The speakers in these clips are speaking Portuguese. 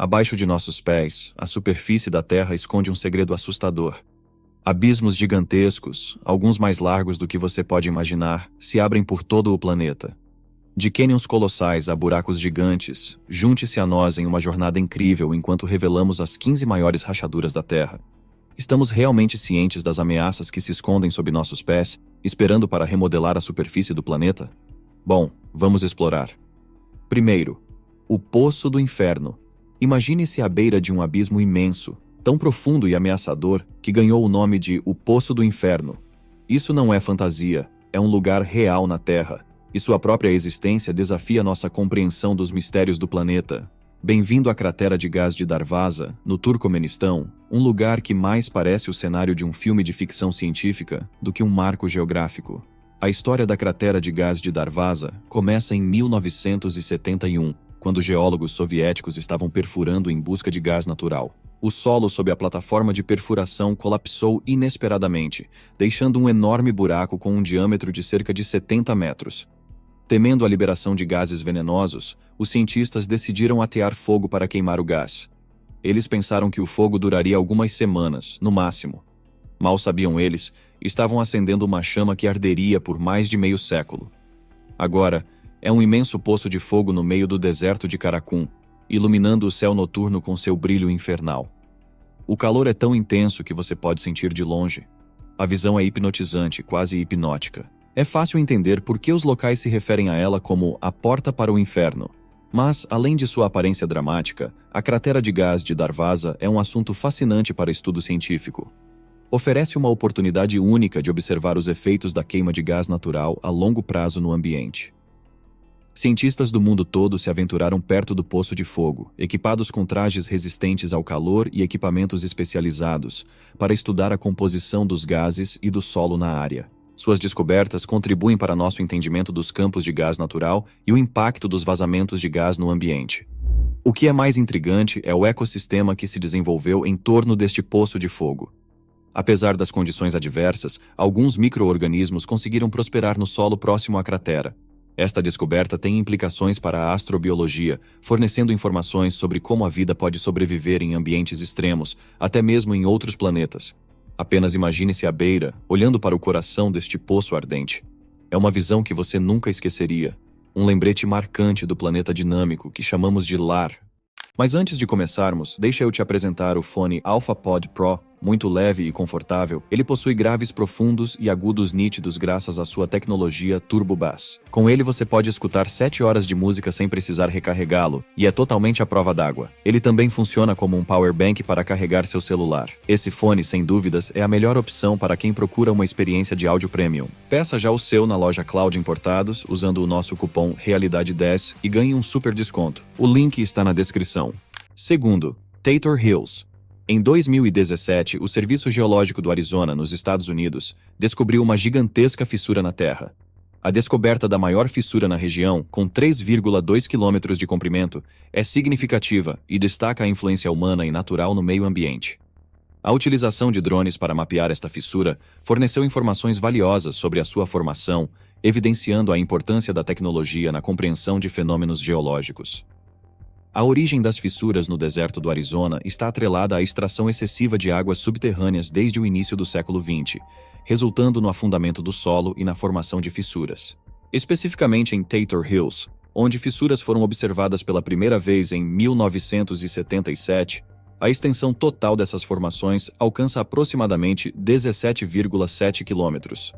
Abaixo de nossos pés, a superfície da Terra esconde um segredo assustador. Abismos gigantescos, alguns mais largos do que você pode imaginar, se abrem por todo o planeta. De cânions colossais a buracos gigantes, junte-se a nós em uma jornada incrível enquanto revelamos as 15 maiores rachaduras da Terra. Estamos realmente cientes das ameaças que se escondem sob nossos pés, esperando para remodelar a superfície do planeta? Bom, vamos explorar. Primeiro, o Poço do Inferno. Imagine-se à beira de um abismo imenso, tão profundo e ameaçador que ganhou o nome de o Poço do Inferno. Isso não é fantasia, é um lugar real na Terra, e sua própria existência desafia nossa compreensão dos mistérios do planeta. Bem-vindo à cratera de gás de Darvaza, no Turcomenistão, um lugar que mais parece o cenário de um filme de ficção científica do que um marco geográfico. A história da cratera de gás de Darvaza começa em 1971, quando geólogos soviéticos estavam perfurando em busca de gás natural. O solo sob a plataforma de perfuração colapsou inesperadamente, deixando um enorme buraco com um diâmetro de cerca de 70 metros. Temendo a liberação de gases venenosos, os cientistas decidiram atear fogo para queimar o gás. Eles pensaram que o fogo duraria algumas semanas, no máximo. Mal sabiam eles, estavam acendendo uma chama que arderia por mais de meio século. Agora, é um imenso poço de fogo no meio do deserto de Karakum, iluminando o céu noturno com seu brilho infernal. O calor é tão intenso que você pode sentir de longe. A visão é hipnotizante, quase hipnótica. É fácil entender por que os locais se referem a ela como a porta para o inferno. Mas, além de sua aparência dramática, a cratera de gás de Darvaza é um assunto fascinante para estudo científico. Oferece uma oportunidade única de observar os efeitos da queima de gás natural a longo prazo no ambiente. Cientistas do mundo todo se aventuraram perto do poço de fogo, equipados com trajes resistentes ao calor e equipamentos especializados, para estudar a composição dos gases e do solo na área. Suas descobertas contribuem para nosso entendimento dos campos de gás natural e o impacto dos vazamentos de gás no ambiente. O que é mais intrigante é o ecossistema que se desenvolveu em torno deste poço de fogo. Apesar das condições adversas, alguns micro-organismos conseguiram prosperar no solo próximo à cratera. Esta descoberta tem implicações para a astrobiologia, fornecendo informações sobre como a vida pode sobreviver em ambientes extremos, até mesmo em outros planetas. Apenas imagine-se à beira, olhando para o coração deste poço ardente. É uma visão que você nunca esqueceria. Um lembrete marcante do planeta dinâmico que chamamos de lar. Mas antes de começarmos, deixa eu te apresentar o fone AlphaPod Pro. Muito leve e confortável, ele possui graves profundos e agudos nítidos graças à sua tecnologia Turbo Bass. Com ele você pode escutar 7 horas de música sem precisar recarregá-lo, e é totalmente à prova d'água. Ele também funciona como um power bank para carregar seu celular. Esse fone, sem dúvidas, é a melhor opção para quem procura uma experiência de áudio premium. Peça já o seu na loja Cloud Importados, usando o nosso cupom Realidade10 e ganhe um super desconto. O link está na descrição. Segundo, Tator Hills. Em 2017, o Serviço Geológico do Arizona, nos Estados Unidos, descobriu uma gigantesca fissura na Terra. A descoberta da maior fissura na região, com 3,2 km de comprimento, é significativa e destaca a influência humana e natural no meio ambiente. A utilização de drones para mapear esta fissura forneceu informações valiosas sobre a sua formação, evidenciando a importância da tecnologia na compreensão de fenômenos geológicos. A origem das fissuras no deserto do Arizona está atrelada à extração excessiva de águas subterrâneas desde o início do século XX, resultando no afundamento do solo e na formação de fissuras. Especificamente em Tator Hills, onde fissuras foram observadas pela primeira vez em 1977, a extensão total dessas formações alcança aproximadamente 17,7 quilômetros.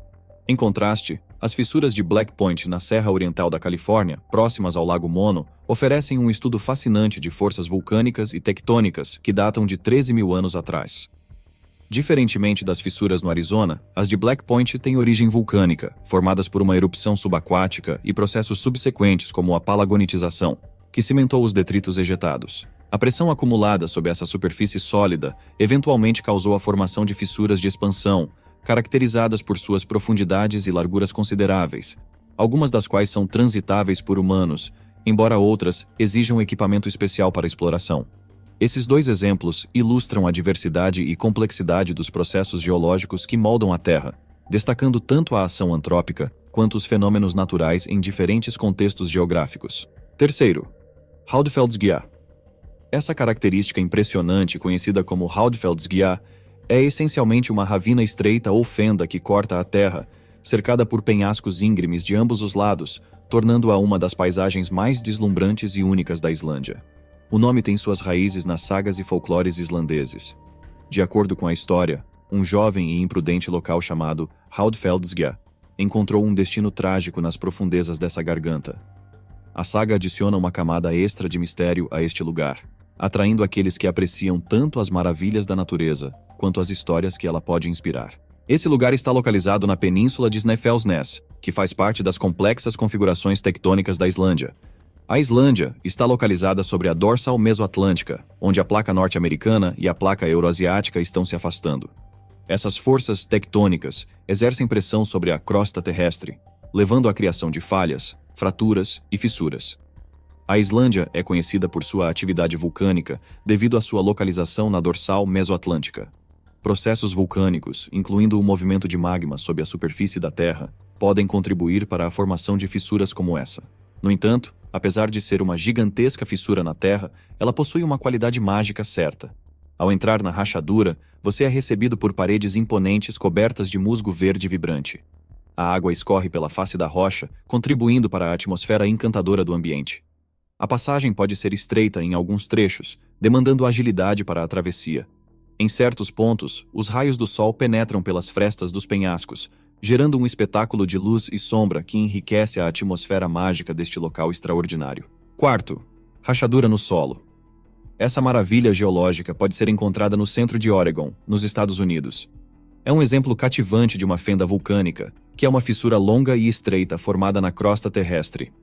Em contraste, as fissuras de Black Point na Serra Oriental da Califórnia, próximas ao Lago Mono, oferecem um estudo fascinante de forças vulcânicas e tectônicas que datam de 13 mil anos atrás. Diferentemente das fissuras no Arizona, as de Black Point têm origem vulcânica, formadas por uma erupção subaquática e processos subsequentes como a palagonitização, que cimentou os detritos ejetados. A pressão acumulada sob essa superfície sólida eventualmente causou a formação de fissuras de expansão, caracterizadas por suas profundidades e larguras consideráveis, algumas das quais são transitáveis por humanos, embora outras exijam equipamento especial para exploração. Esses dois exemplos ilustram a diversidade e complexidade dos processos geológicos que moldam a Terra, destacando tanto a ação antrópica quanto os fenômenos naturais em diferentes contextos geográficos. Terceiro, Houdfeldsgia. Essa característica impressionante, conhecida como Houdfeldsgia, é essencialmente uma ravina estreita ou fenda que corta a terra, cercada por penhascos íngremes de ambos os lados, tornando-a uma das paisagens mais deslumbrantes e únicas da Islândia. O nome tem suas raízes nas sagas e folclores islandeses. De acordo com a história, um jovem e imprudente local chamado Houdfeldsgia encontrou um destino trágico nas profundezas dessa garganta. A saga adiciona uma camada extra de mistério a este lugar, atraindo aqueles que apreciam tanto as maravilhas da natureza quanto as histórias que ela pode inspirar. Esse lugar está localizado na península de Snæfellsnes, que faz parte das complexas configurações tectônicas da Islândia. A Islândia está localizada sobre a dorsal mesoatlântica, onde a placa norte-americana e a placa euroasiática estão se afastando. Essas forças tectônicas exercem pressão sobre a crosta terrestre, levando à criação de falhas, fraturas e fissuras. A Islândia é conhecida por sua atividade vulcânica devido à sua localização na dorsal mesoatlântica. Processos vulcânicos, incluindo o movimento de magma sob a superfície da Terra, podem contribuir para a formação de fissuras como essa. No entanto, apesar de ser uma gigantesca fissura na Terra, ela possui uma qualidade mágica certa. Ao entrar na rachadura, você é recebido por paredes imponentes cobertas de musgo verde vibrante. A água escorre pela face da rocha, contribuindo para a atmosfera encantadora do ambiente. A passagem pode ser estreita em alguns trechos, demandando agilidade para a travessia. Em certos pontos, os raios do sol penetram pelas frestas dos penhascos, gerando um espetáculo de luz e sombra que enriquece a atmosfera mágica deste local extraordinário. Quarto, rachadura no solo. Essa maravilha geológica pode ser encontrada no centro de Oregon, nos Estados Unidos. É um exemplo cativante de uma fenda vulcânica, que é uma fissura longa e estreita formada na crosta terrestre.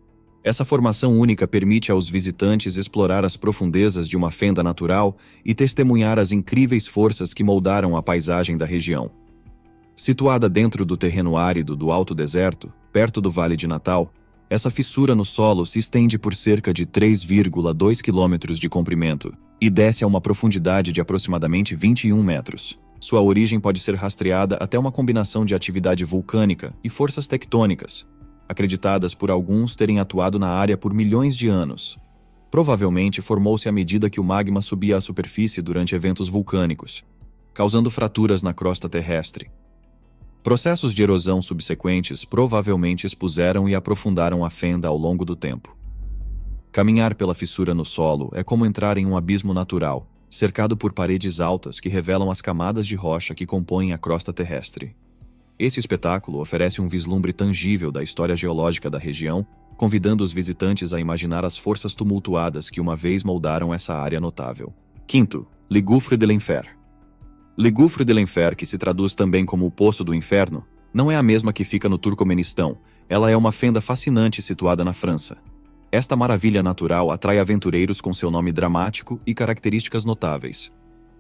Essa formação única permite aos visitantes explorar as profundezas de uma fenda natural e testemunhar as incríveis forças que moldaram a paisagem da região. Situada dentro do terreno árido do Alto Deserto, perto do Vale de Natal, essa fissura no solo se estende por cerca de 3,2 quilômetros de comprimento e desce a uma profundidade de aproximadamente 21 metros. Sua origem pode ser rastreada até uma combinação de atividade vulcânica e forças tectônicas, acreditadas por alguns terem atuado na área por milhões de anos. Provavelmente formou-se à medida que o magma subia à superfície durante eventos vulcânicos, causando fraturas na crosta terrestre. Processos de erosão subsequentes provavelmente expuseram e aprofundaram a fenda ao longo do tempo. Caminhar pela fissura no solo é como entrar em um abismo natural, cercado por paredes altas que revelam as camadas de rocha que compõem a crosta terrestre. Esse espetáculo oferece um vislumbre tangível da história geológica da região, convidando os visitantes a imaginar as forças tumultuadas que uma vez moldaram essa área notável. Quinto, Ligufre de l'Enfer. Ligufre de l'Enfer, que se traduz também como o Poço do Inferno, não é a mesma que fica no Turcomenistão. Ela é uma fenda fascinante situada na França. Esta maravilha natural atrai aventureiros com seu nome dramático e características notáveis.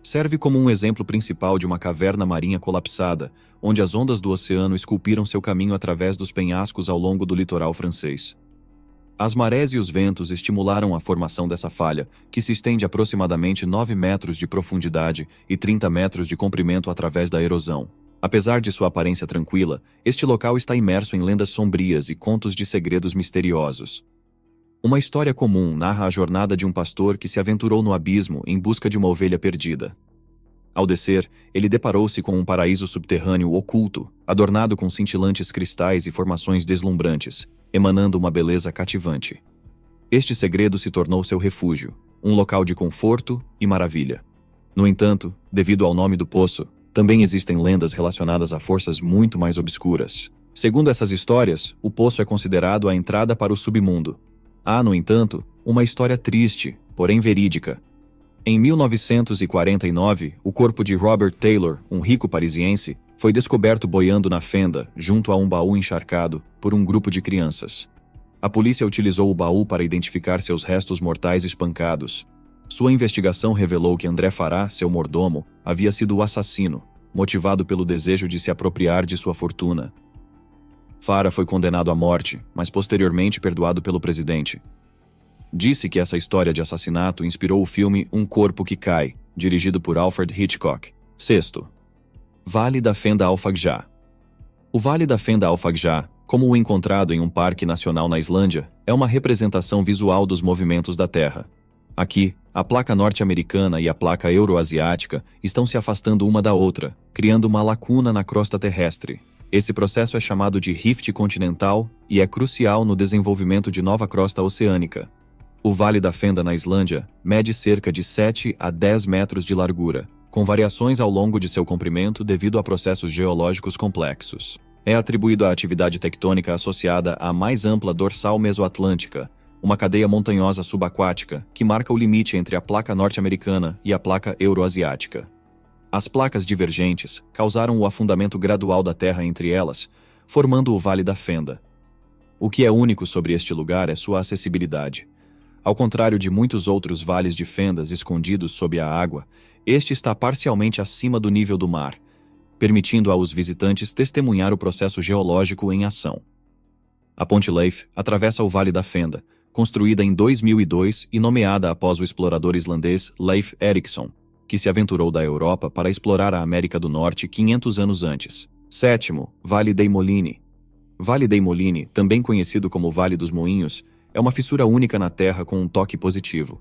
Serve como um exemplo principal de uma caverna marinha colapsada, onde as ondas do oceano esculpiram seu caminho através dos penhascos ao longo do litoral francês. As marés e os ventos estimularam a formação dessa falha, que se estende aproximadamente 9 metros de profundidade e 30 metros de comprimento através da erosão. Apesar de sua aparência tranquila, este local está imerso em lendas sombrias e contos de segredos misteriosos. Uma história comum narra a jornada de um pastor que se aventurou no abismo em busca de uma ovelha perdida. Ao descer, ele deparou-se com um paraíso subterrâneo oculto, adornado com cintilantes cristais e formações deslumbrantes, emanando uma beleza cativante. Este segredo se tornou seu refúgio, um local de conforto e maravilha. No entanto, devido ao nome do poço, também existem lendas relacionadas a forças muito mais obscuras. Segundo essas histórias, o poço é considerado a entrada para o submundo. Há, no entanto, uma história triste, porém verídica. Em 1949, o corpo de Robert Taylor, um rico parisiense, foi descoberto boiando na fenda, junto a um baú encharcado, por um grupo de crianças. A polícia utilizou o baú para identificar seus restos mortais espancados. Sua investigação revelou que André Farah, seu mordomo, havia sido o assassino, motivado pelo desejo de se apropriar de sua fortuna. Farah foi condenado à morte, mas posteriormente perdoado pelo presidente. Disse que essa história de assassinato inspirou o filme Um Corpo que Cai, dirigido por Alfred Hitchcock. Sexto, Vale da Fenda Alfagja. O Vale da Fenda Alfagja, como o encontrado em um parque nacional na Islândia, é uma representação visual dos movimentos da Terra. Aqui, A placa norte-americana e a placa euroasiática estão se afastando uma da outra, criando uma lacuna na crosta terrestre. Esse processo é chamado de rift continental e é crucial no desenvolvimento de nova crosta oceânica. O Vale da Fenda na Islândia mede cerca de 7 a 10 metros de largura, com variações ao longo de seu comprimento devido a processos geológicos complexos. É atribuído à atividade tectônica associada à mais ampla dorsal mesoatlântica, uma cadeia montanhosa subaquática que marca o limite entre a placa norte-americana e a placa euroasiática. As placas divergentes causaram o afundamento gradual da Terra entre elas, formando o Vale da Fenda. O que é único sobre este lugar é sua acessibilidade. Ao contrário de muitos outros vales de fendas escondidos sob a água, este está parcialmente acima do nível do mar, permitindo aos visitantes testemunhar o processo geológico em ação. A Ponte Leif atravessa o Vale da Fenda, construída em 2002 e nomeada após o explorador islandês Leif Erikson, que se aventurou da Europa para explorar a América do Norte 500 anos antes. Sétimo, Vale dei Molini. Vale dei Molini, também conhecido como Vale dos Moinhos, é uma fissura única na Terra com um toque positivo.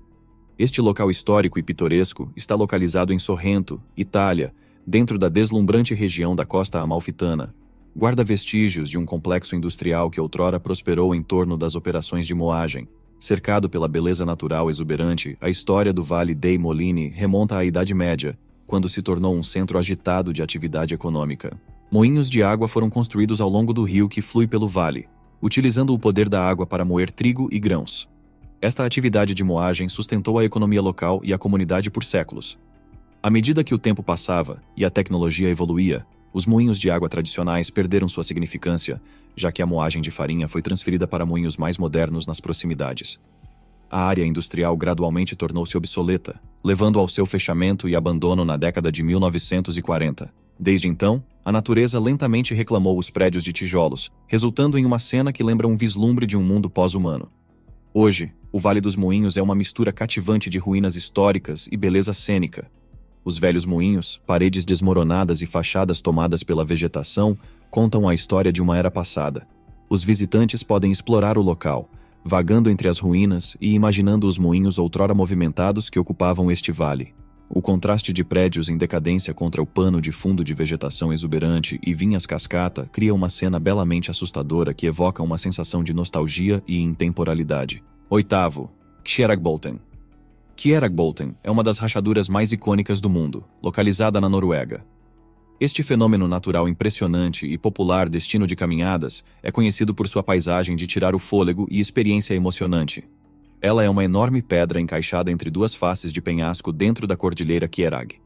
Este local histórico e pitoresco está localizado em Sorrento, Itália, dentro da deslumbrante região da Costa Amalfitana. Guarda vestígios de um complexo industrial que outrora prosperou em torno das operações de moagem. Cercado pela beleza natural exuberante, a história do Vale dei Molini remonta à Idade Média, quando se tornou um centro agitado de atividade econômica. Moinhos de água foram construídos ao longo do rio que flui pelo vale, utilizando o poder da água para moer trigo e grãos. Esta atividade de moagem sustentou a economia local e a comunidade por séculos. À medida que o tempo passava e a tecnologia evoluía, os moinhos de água tradicionais perderam sua significância, já que a moagem de farinha foi transferida para moinhos mais modernos nas proximidades. A área industrial gradualmente tornou-se obsoleta, levando ao seu fechamento e abandono na década de 1940. Desde então, a natureza lentamente reclamou os prédios de tijolos, resultando em uma cena que lembra um vislumbre de um mundo pós-humano. Hoje, o Vale dos Moinhos é uma mistura cativante de ruínas históricas e beleza cênica. Os velhos moinhos, paredes desmoronadas e fachadas tomadas pela vegetação, contam a história de uma era passada. Os visitantes podem explorar o local, vagando entre as ruínas e imaginando os moinhos outrora movimentados que ocupavam este vale. O contraste de prédios em decadência contra o pano de fundo de vegetação exuberante e vinhas cascata cria uma cena belamente assustadora que evoca uma sensação de nostalgia e intemporalidade. Oitavo, Kjeragbolten. Kjeragbolten é uma das rachaduras mais icônicas do mundo, localizada na Noruega. Este fenômeno natural impressionante e popular destino de caminhadas é conhecido por sua paisagem de tirar o fôlego e experiência emocionante. Ela é uma enorme pedra encaixada entre duas faces de penhasco dentro da cordilheira Kjerag.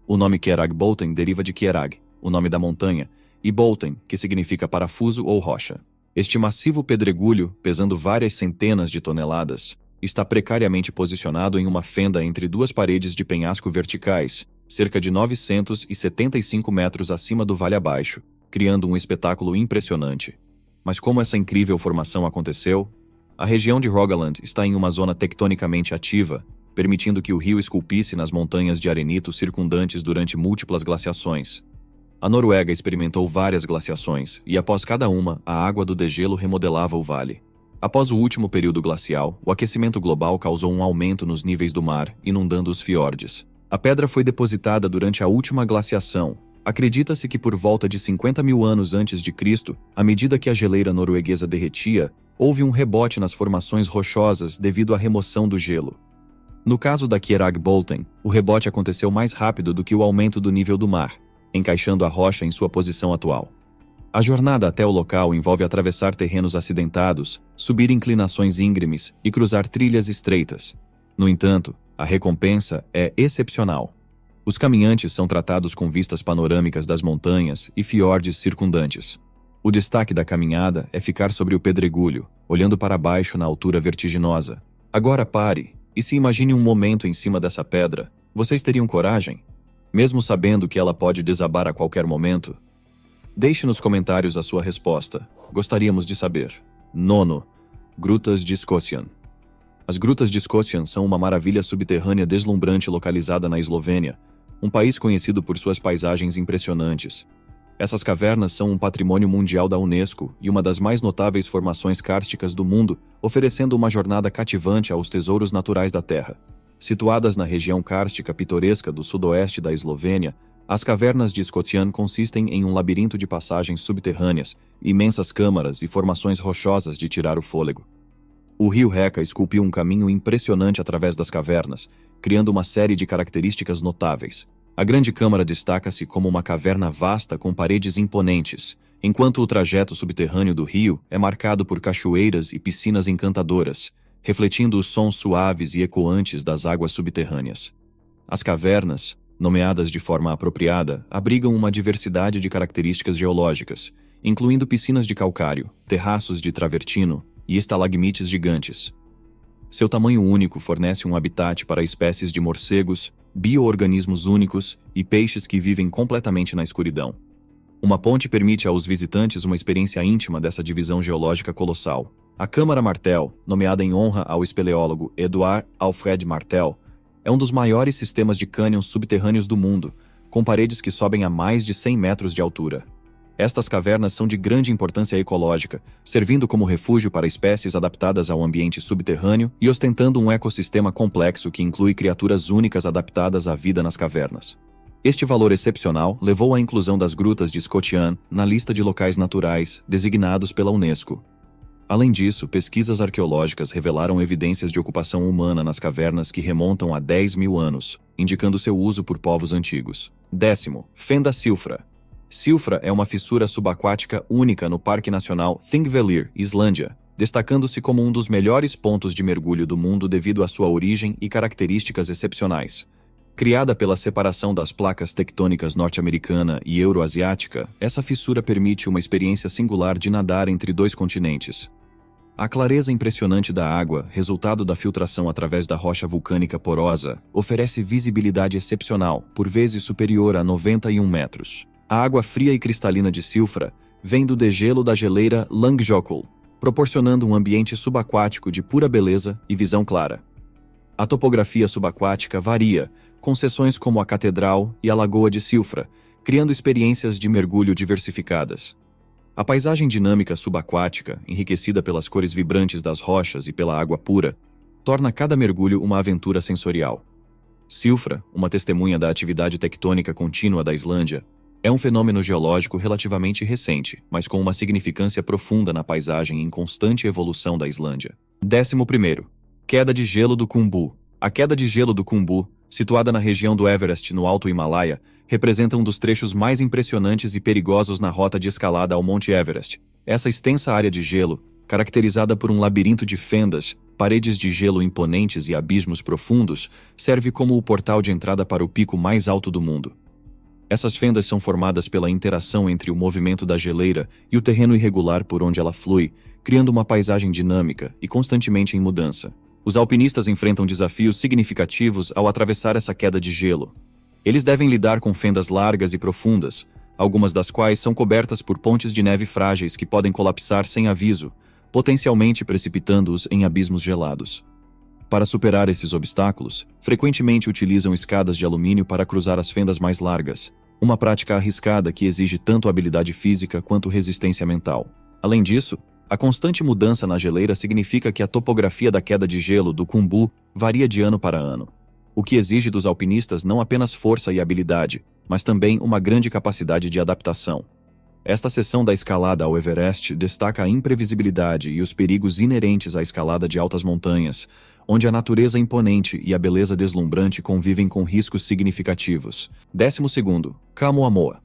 O nome Kjeragbolten deriva de Kjerag, o nome da montanha, e Bolten, que significa parafuso ou rocha. Este massivo pedregulho, pesando várias centenas de toneladas, está precariamente posicionado em uma fenda entre duas paredes de penhasco verticais, cerca de 975 metros acima do vale abaixo, criando um espetáculo impressionante. Mas como essa incrível formação aconteceu? A região de Rogaland está em uma zona tectonicamente ativa, permitindo que o rio esculpisse nas montanhas de arenito circundantes durante múltiplas glaciações. A Noruega experimentou várias glaciações, e após cada uma, a água do degelo remodelava o vale. Após o último período glacial, o aquecimento global causou um aumento nos níveis do mar, inundando os fiordes. A pedra foi depositada durante a última glaciação. Acredita-se que por volta de 50 mil anos antes de Cristo, à medida que a geleira norueguesa derretia, houve um rebote nas formações rochosas devido à remoção do gelo. No caso da Kjeragbolten, o rebote aconteceu mais rápido do que o aumento do nível do mar, encaixando a rocha em sua posição atual. A jornada até o local envolve atravessar terrenos acidentados, subir inclinações íngremes e cruzar trilhas estreitas. No entanto, a recompensa é excepcional. Os caminhantes são tratados com vistas panorâmicas das montanhas e fiordes circundantes. O destaque da caminhada é ficar sobre o pedregulho, olhando para baixo na altura vertiginosa. Agora pare e se imagine um momento em cima dessa pedra. Vocês teriam coragem? Mesmo sabendo que ela pode desabar a qualquer momento? Deixe nos comentários a sua resposta. Gostaríamos de saber. Nono, Grutas de Skocjan. As Grutas de Skocjan são uma maravilha subterrânea deslumbrante localizada na Eslovênia, um país conhecido por suas paisagens impressionantes. Essas cavernas são um patrimônio mundial da Unesco e uma das mais notáveis formações kársticas do mundo, oferecendo uma jornada cativante aos tesouros naturais da Terra. Situadas na região kárstica pitoresca do sudoeste da Eslovênia, as cavernas de Scotian consistem em um labirinto de passagens subterrâneas, imensas câmaras e formações rochosas de tirar o fôlego. O rio Reka esculpiu um caminho impressionante através das cavernas, criando uma série de características notáveis. A Grande Câmara destaca-se como uma caverna vasta com paredes imponentes, enquanto o trajeto subterrâneo do rio é marcado por cachoeiras e piscinas encantadoras, refletindo os sons suaves e ecoantes das águas subterrâneas. As cavernas, nomeadas de forma apropriada, abrigam uma diversidade de características geológicas, incluindo piscinas de calcário, terraços de travertino e estalagmites gigantes. Seu tamanho único fornece um habitat para espécies de morcegos, bio-organismos únicos e peixes que vivem completamente na escuridão. Uma ponte permite aos visitantes uma experiência íntima dessa divisão geológica colossal. A Câmara Martel, nomeada em honra ao espeleólogo Eduard Alfred Martel, é um dos maiores sistemas de cânions subterrâneos do mundo, com paredes que sobem a mais de 100 metros de altura. Estas cavernas são de grande importância ecológica, servindo como refúgio para espécies adaptadas ao ambiente subterrâneo e ostentando um ecossistema complexo que inclui criaturas únicas adaptadas à vida nas cavernas. Este valor excepcional levou à inclusão das grutas de Scotian na lista de locais naturais designados pela Unesco. Além disso, pesquisas arqueológicas revelaram evidências de ocupação humana nas cavernas que remontam a 10.000 anos, indicando seu uso por povos antigos. 10º. Fenda Silfra. Silfra é uma fissura subaquática única no Parque Nacional Thingvellir, Islândia, destacando-se como um dos melhores pontos de mergulho do mundo devido à sua origem e características excepcionais. Criada pela separação das placas tectônicas norte-americana e euroasiática, essa fissura permite uma experiência singular de nadar entre dois continentes. A clareza impressionante da água, resultado da filtração através da rocha vulcânica porosa, oferece visibilidade excepcional, por vezes superior a 91 metros. A água fria e cristalina de Silfra vem do degelo da geleira Langjökull, proporcionando um ambiente subaquático de pura beleza e visão clara. A topografia subaquática varia, com seções como a Catedral e a Lagoa de Silfra, criando experiências de mergulho diversificadas. A paisagem dinâmica subaquática, enriquecida pelas cores vibrantes das rochas e pela água pura, torna cada mergulho uma aventura sensorial. Silfra, uma testemunha da atividade tectônica contínua da Islândia, é um fenômeno geológico relativamente recente, mas com uma significância profunda na paisagem em constante evolução da Islândia. 11º. Queda de gelo do Khumbu. A queda de gelo do Khumbu, situada na região do Everest no Alto Himalaia, representa um dos trechos mais impressionantes e perigosos na rota de escalada ao Monte Everest. Essa extensa área de gelo, caracterizada por um labirinto de fendas, paredes de gelo imponentes e abismos profundos, serve como o portal de entrada para o pico mais alto do mundo. Essas fendas são formadas pela interação entre o movimento da geleira e o terreno irregular por onde ela flui, criando uma paisagem dinâmica e constantemente em mudança. Os alpinistas enfrentam desafios significativos ao atravessar essa queda de gelo. Eles devem lidar com fendas largas e profundas, algumas das quais são cobertas por pontes de neve frágeis que podem colapsar sem aviso, potencialmente precipitando-os em abismos gelados. Para superar esses obstáculos, frequentemente utilizam escadas de alumínio para cruzar as fendas mais largas, uma prática arriscada que exige tanto habilidade física quanto resistência mental. Além disso, a constante mudança na geleira significa que a topografia da queda de gelo do Khumbu varia de ano para ano, o que exige dos alpinistas não apenas força e habilidade, mas também uma grande capacidade de adaptação. Esta seção da escalada ao Everest destaca a imprevisibilidade e os perigos inerentes à escalada de altas montanhas, onde a natureza imponente e a beleza deslumbrante convivem com riscos significativos. 12º. Kamoa-Moa.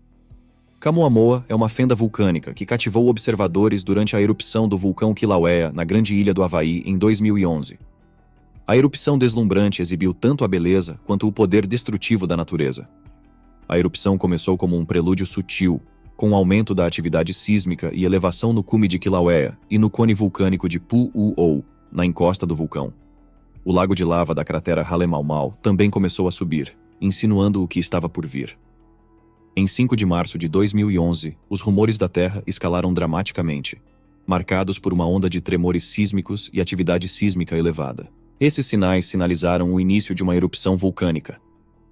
Kamoa-Moa é uma fenda vulcânica que cativou observadores durante a erupção do vulcão Kilauea na Grande Ilha do Havaí em 2011. A erupção deslumbrante exibiu tanto a beleza quanto o poder destrutivo da natureza. A erupção começou como um prelúdio sutil, com o aumento da atividade sísmica e elevação no cume de Kilauea e no cone vulcânico de Pu'u'ou, na encosta do vulcão. O lago de lava da cratera Halemaumau também começou a subir, insinuando o que estava por vir. Em 5 de março de 2011, os rumores da Terra escalaram dramaticamente, marcados por uma onda de tremores sísmicos e atividade sísmica elevada. Esses sinais sinalizaram o início de uma erupção vulcânica.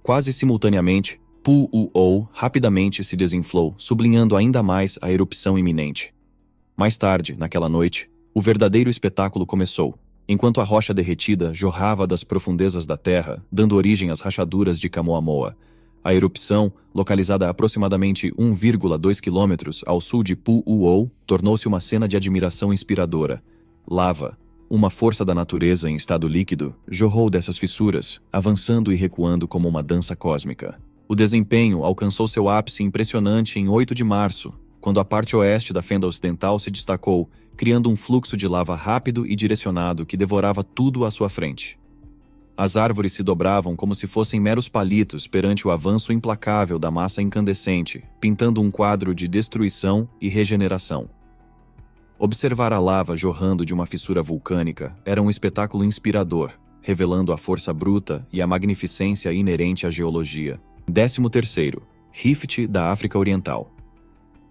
Quase simultaneamente, Pu'u'ou rapidamente se desinflou, sublinhando ainda mais a erupção iminente. Mais tarde, naquela noite, o verdadeiro espetáculo começou. enquanto a rocha derretida jorrava das profundezas da terra, dando origem às rachaduras de Kamoa-Moa. A erupção, localizada a aproximadamente 1,2 km ao sul de Pu-Uou, tornou-se uma cena de admiração inspiradora. Lava, uma força da natureza em estado líquido, jorrou dessas fissuras, avançando e recuando como uma dança cósmica. O desempenho alcançou seu ápice impressionante em 8 de março, quando a parte oeste da fenda ocidental se destacou, criando um fluxo de lava rápido e direcionado que devorava tudo à sua frente. As árvores se dobravam como se fossem meros palitos perante o avanço implacável da massa incandescente, pintando um quadro de destruição e regeneração. Observar a lava jorrando de uma fissura vulcânica era um espetáculo inspirador, revelando a força bruta e a magnificência inerente à geologia. 13º. Rift da África Oriental.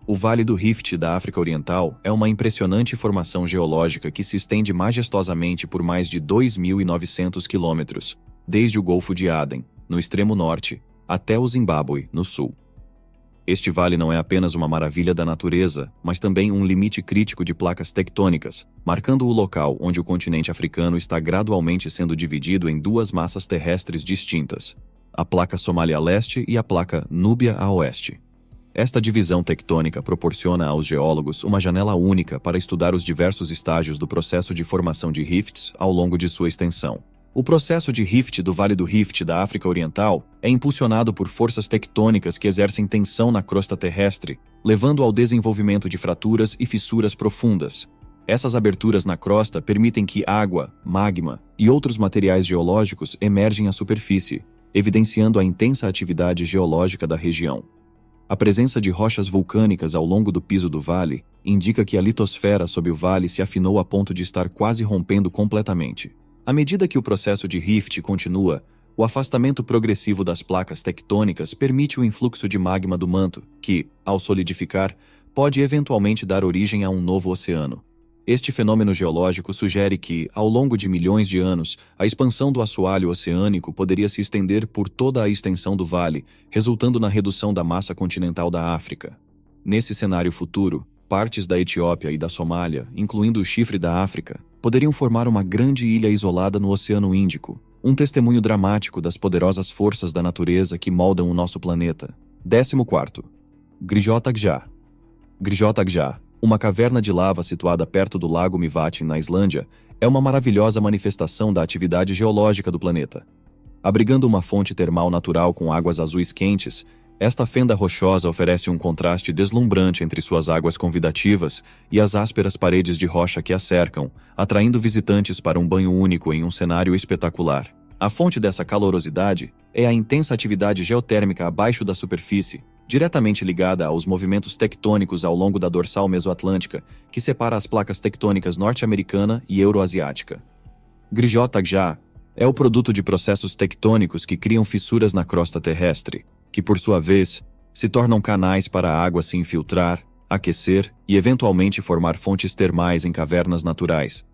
O Vale do Rift da África Oriental é uma impressionante formação geológica que se estende majestosamente por mais de 2.900 quilômetros, desde o Golfo de Aden, no extremo norte, até o Zimbábue, no sul. Este vale não é apenas uma maravilha da natureza, mas também um limite crítico de placas tectônicas, marcando o local onde o continente africano está gradualmente sendo dividido em duas massas terrestres distintas, a placa Somália a leste e a placa Núbia a oeste. Esta divisão tectônica proporciona aos geólogos uma janela única para estudar os diversos estágios do processo de formação de rifts ao longo de sua extensão. O processo de rift do Vale do Rift da África Oriental é impulsionado por forças tectônicas que exercem tensão na crosta terrestre, levando ao desenvolvimento de fraturas e fissuras profundas. Essas aberturas na crosta permitem que água, magma e outros materiais geológicos emergem à superfície, evidenciando a intensa atividade geológica da região. A presença de rochas vulcânicas ao longo do piso do vale indica que a litosfera sob o vale se afinou a ponto de estar quase rompendo completamente. À medida que o processo de rift continua, o afastamento progressivo das placas tectônicas permite o influxo de magma do manto, que, ao solidificar, pode eventualmente dar origem a um novo oceano. Este fenômeno geológico sugere que, ao longo de milhões de anos, a expansão do assoalho oceânico poderia se estender por toda a extensão do vale, resultando na redução da massa continental da África. Nesse cenário futuro, partes da Etiópia e da Somália, incluindo o chifre da África, poderiam formar uma grande ilha isolada no Oceano Índico, um testemunho dramático das poderosas forças da natureza que moldam o nosso planeta. 14º. Grijota Gja. Grijota Gja, uma caverna de lava situada perto do lago Mývatn, na Islândia, é uma maravilhosa manifestação da atividade geológica do planeta. Abrigando uma fonte termal natural com águas azuis quentes, esta fenda rochosa oferece um contraste deslumbrante entre suas águas convidativas e as ásperas paredes de rocha que a cercam, atraindo visitantes para um banho único em um cenário espetacular. A fonte dessa calorosidade é a intensa atividade geotérmica abaixo da superfície, diretamente ligada aos movimentos tectônicos ao longo da dorsal mesoatlântica, que separa as placas tectônicas norte-americana e euroasiática. Grijota Gja é o produto de processos tectônicos que criam fissuras na crosta terrestre, que, por sua vez, se tornam canais para a água se infiltrar, aquecer e eventualmente formar fontes termais em cavernas naturais.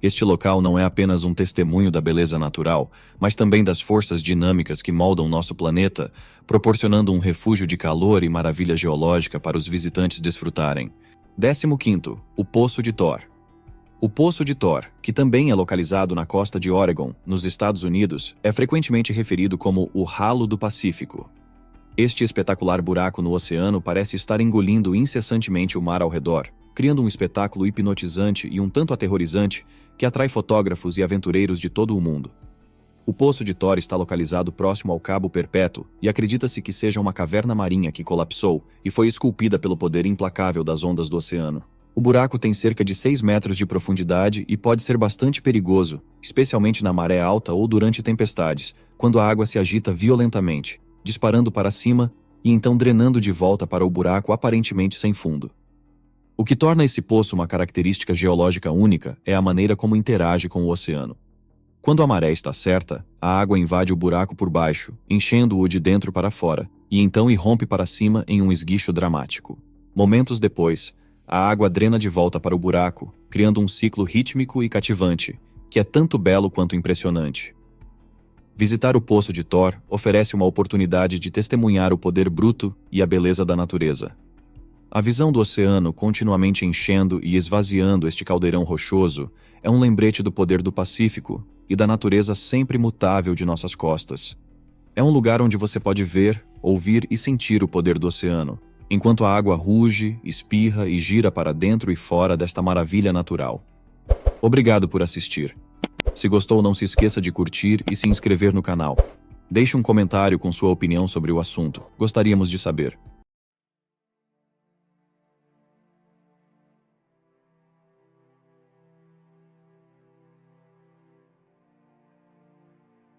Este local não é apenas um testemunho da beleza natural, mas também das forças dinâmicas que moldam nosso planeta, proporcionando um refúgio de calor e maravilha geológica para os visitantes desfrutarem. 15º. O Poço de Thor. O Poço de Thor, que também é localizado na costa de Oregon, nos Estados Unidos, é frequentemente referido como o Ralo do Pacífico. Este espetacular buraco no oceano parece estar engolindo incessantemente o mar ao redor, criando um espetáculo hipnotizante e um tanto aterrorizante que atrai fotógrafos e aventureiros de todo o mundo. O Poço de Thor está localizado próximo ao Cabo Perpétuo e acredita-se que seja uma caverna marinha que colapsou e foi esculpida pelo poder implacável das ondas do oceano. O buraco tem cerca de 6 metros de profundidade e pode ser bastante perigoso, especialmente na maré alta ou durante tempestades, quando a água se agita violentamente, disparando para cima e então drenando de volta para o buraco aparentemente sem fundo. O que torna esse poço uma característica geológica única é a maneira como interage com o oceano. Quando a maré está certa, a água invade o buraco por baixo, enchendo-o de dentro para fora, e então irrompe para cima em um esguicho dramático. Momentos depois, a água drena de volta para o buraco, criando um ciclo rítmico e cativante, que é tanto belo quanto impressionante. Visitar o Poço de Thor oferece uma oportunidade de testemunhar o poder bruto e a beleza da natureza. A visão do oceano continuamente enchendo e esvaziando este caldeirão rochoso é um lembrete do poder do Pacífico e da natureza sempre mutável de nossas costas. É um lugar onde você pode ver, ouvir e sentir o poder do oceano, enquanto a água ruge, espirra e gira para dentro e fora desta maravilha natural. Obrigado por assistir. Se gostou, não se esqueça de curtir e se inscrever no canal. Deixe um comentário com sua opinião sobre o assunto. Gostaríamos de saber.